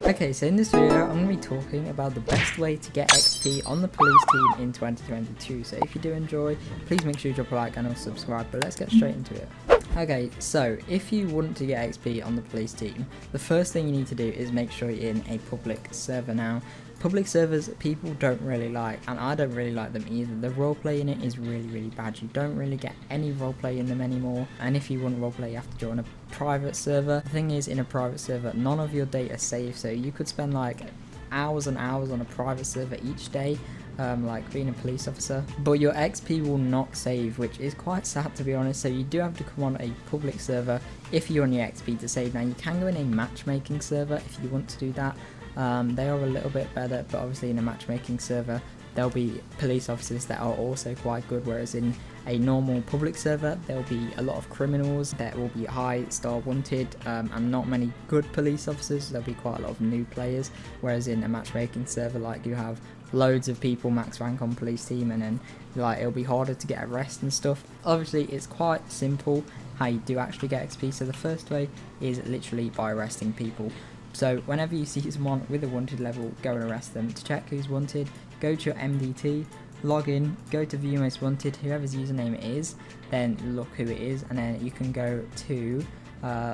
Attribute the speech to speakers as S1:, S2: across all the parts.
S1: Okay, so in this video I'm going to be talking about the best way to get XP on the police team in 2022. So if you do enjoy, please make sure you drop a like and also subscribe, but let's get straight into it. Okay, so if you want to get XP on the police team, the first thing you need to do is make sure you're in a public server. Now, public servers people don't really like, and I don't really like them either. The roleplay in it is really bad. You don't really get any roleplay in them anymore, and if you want roleplay you have to join a private server. The thing is, in a private server none of your data is safe, so you could spend like hours and hours on a private server each day, like being a police officer, but your XP will not save, which is quite sad to be honest. So you do have to come on a public server if you want your XP to save. Now you can go in a matchmaking server if you want to do that. They are a little bit better, but obviously in a matchmaking server there'll be police officers that are also quite good, whereas in a normal public server there'll be a lot of criminals that will be high star wanted, and not many good police officers. There'll be quite a lot of new players, whereas in a matchmaking server, like, you have loads of people max rank on police team, and then like it'll be harder to get arrests and stuff. Obviously it's quite simple how you do actually get XP. So the first way is literally by arresting people. So whenever you see someone with a wanted level, go and arrest them. To check who's wanted, go to your MDT, log in, go to view most wanted, whoever's username it is, then look who it is, and then you can go to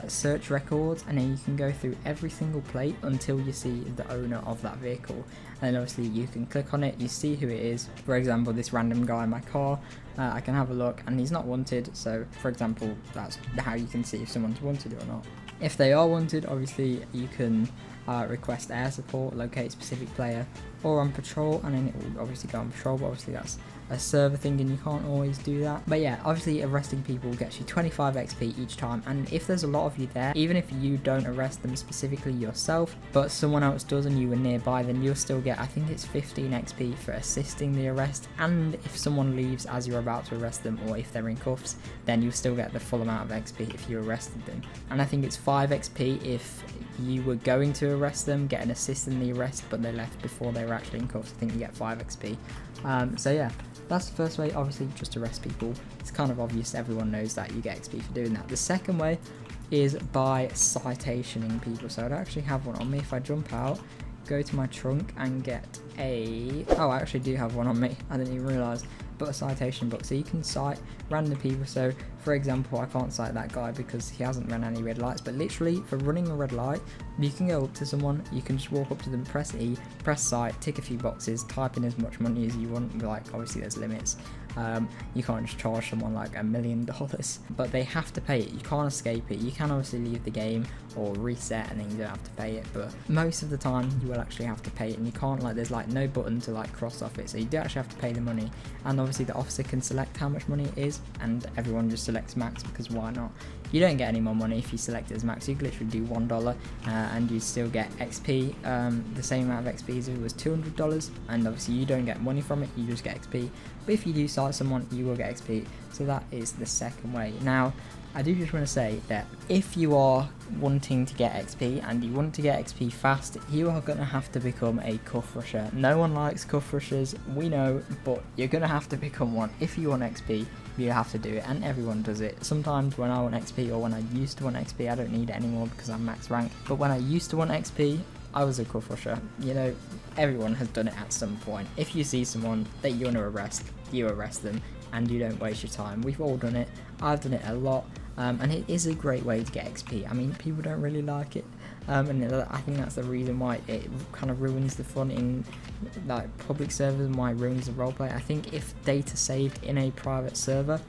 S1: search records, and then you can go through every single plate until you see the owner of that vehicle, and then obviously you can click on it, you see who it is. For example, this random guy in my car, I can have a look and he's not wanted, so for example that's how you can see if someone's wanted or not. If they are wanted, obviously you can request air support, locate specific player, or on patrol, and then it will obviously go on patrol, but obviously that's a server thing and you can't always do that. But yeah, obviously arresting people gets you 25 XP each time, and if there's a lot of you there, even if you don't arrest them specifically yourself but someone else does and you were nearby, then you'll still get, I think it's 15 XP for assisting the arrest. And if someone leaves as you're about to arrest them, or if they're in cuffs, then you'll still get the full amount of XP if you arrested them. And I think it's 5 XP if you were going to arrest them, get an assist in the arrest, but they left before they were actually in cuffs. I think you get 5 XP. So yeah, that's the first way. Obviously just arrest people. It's kind of obvious, everyone knows that you get XP for doing that. The second way is by citationing people. So I'd actually have one on me. If I jump out, go to my trunk and get a, oh, I actually do have one on me, I didn't even realise, but a citation book. So you can cite random people. So for example, I can't cite that guy because he hasn't run any red lights, but literally for running a red light, you can go up to someone, you can just walk up to them, press E, press cite, tick a few boxes, type in as much money as you want. Like, obviously there's limits. You can't just charge someone like $1 million, but they have to pay it. You can't escape it. You can obviously leave the game or reset and then you don't have to pay it, but most of the time you will actually have to pay it, and you can't, like, there's like no button to like cross off it, so you do actually have to pay the money. And obviously the officer can select how much money it is, and everyone just selects max because why not? You don't get any more money if you select it as max. You can literally do $1 and you still get XP, the same amount of XP as if it was $200, and obviously you don't get money from it, you just get XP. But if you do cite someone, you will get XP. So that is the second way. Now, I do just want to say that if you are wanting to get XP and you want to get XP fast, you are going to have to become a cuff rusher. No one likes cuff rushers, we know, but you're going to have to become one. If you want XP, you have to do it, and everyone does it. Sometimes when I want XP, or when I used to want XP, I don't need it anymore because I'm max rank, but when I used to want XP, I was a cuff rusher. You know, everyone has done it at some point. If you see someone that you want to arrest, you arrest them and you don't waste your time. We've all done it. I've done it a lot. And it is a great way to get XP. I mean, people don't really like it, and I think that's the reason why it kind of ruins the fun in like public servers, and why it ruins the roleplay. I think if data saved in a private server,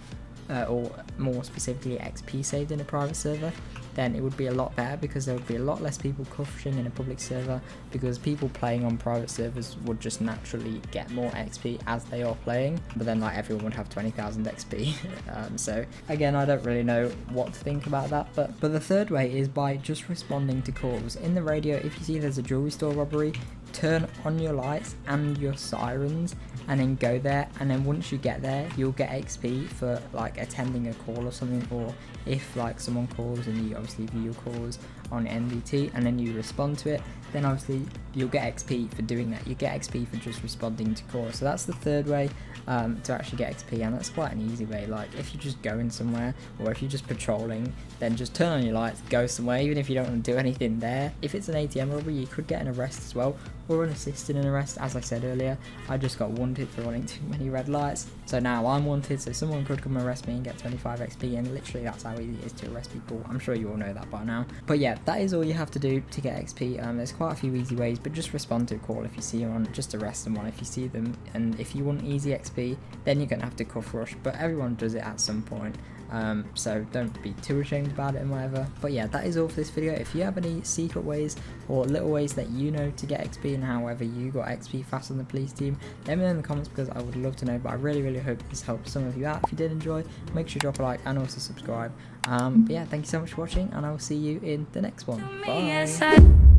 S1: or more specifically XP saved in a private server, then it would be a lot better, because there would be a lot less people cuffing in a public server, because people playing on private servers would just naturally get more XP as they are playing, but then like everyone would have 20,000 XP. So again, I don't really know what to think about that, but the third way is by just responding to calls. In the radio, if you see there's a jewelry store robbery, turn on your lights and your sirens and then go there, and then once you get there you'll get XP for like attending a call or something, or if like someone calls and you obviously view your calls, on NVT and then you respond to it, then obviously you'll get XP for doing that. You get XP for just responding to calls. So that's the third way to actually get XP, and that's quite an easy way. Like if you're just going somewhere, or if you're just patrolling, then just turn on your lights, go somewhere, even if you don't want to do anything there. If it's an ATM robbery, you could get an arrest as well, or an assist in an arrest. As I said earlier, I just got wanted for running too many red lights, so now I'm wanted, so someone could come arrest me and get 25 XP, and literally that's how easy it is to arrest people. I'm sure you all know that by now. But yeah, that is all you have to do to get XP. There's quite a few easy ways, but just respond to a call if you see one, just arrest someone if you see them, and if you want easy XP, then you're gonna have to cuff rush, but everyone does it at some point. So don't be too ashamed about it and whatever. But yeah, that is all for this video. If you have any secret ways or little ways that you know to get XP and however you got XP fast on the police team, let me know in the comments, because I would love to know. But I really hope this helped some of you out. If you did enjoy, make sure you drop a like and also subscribe. But yeah, thank you so much for watching, and I will see you in the next one. Bye.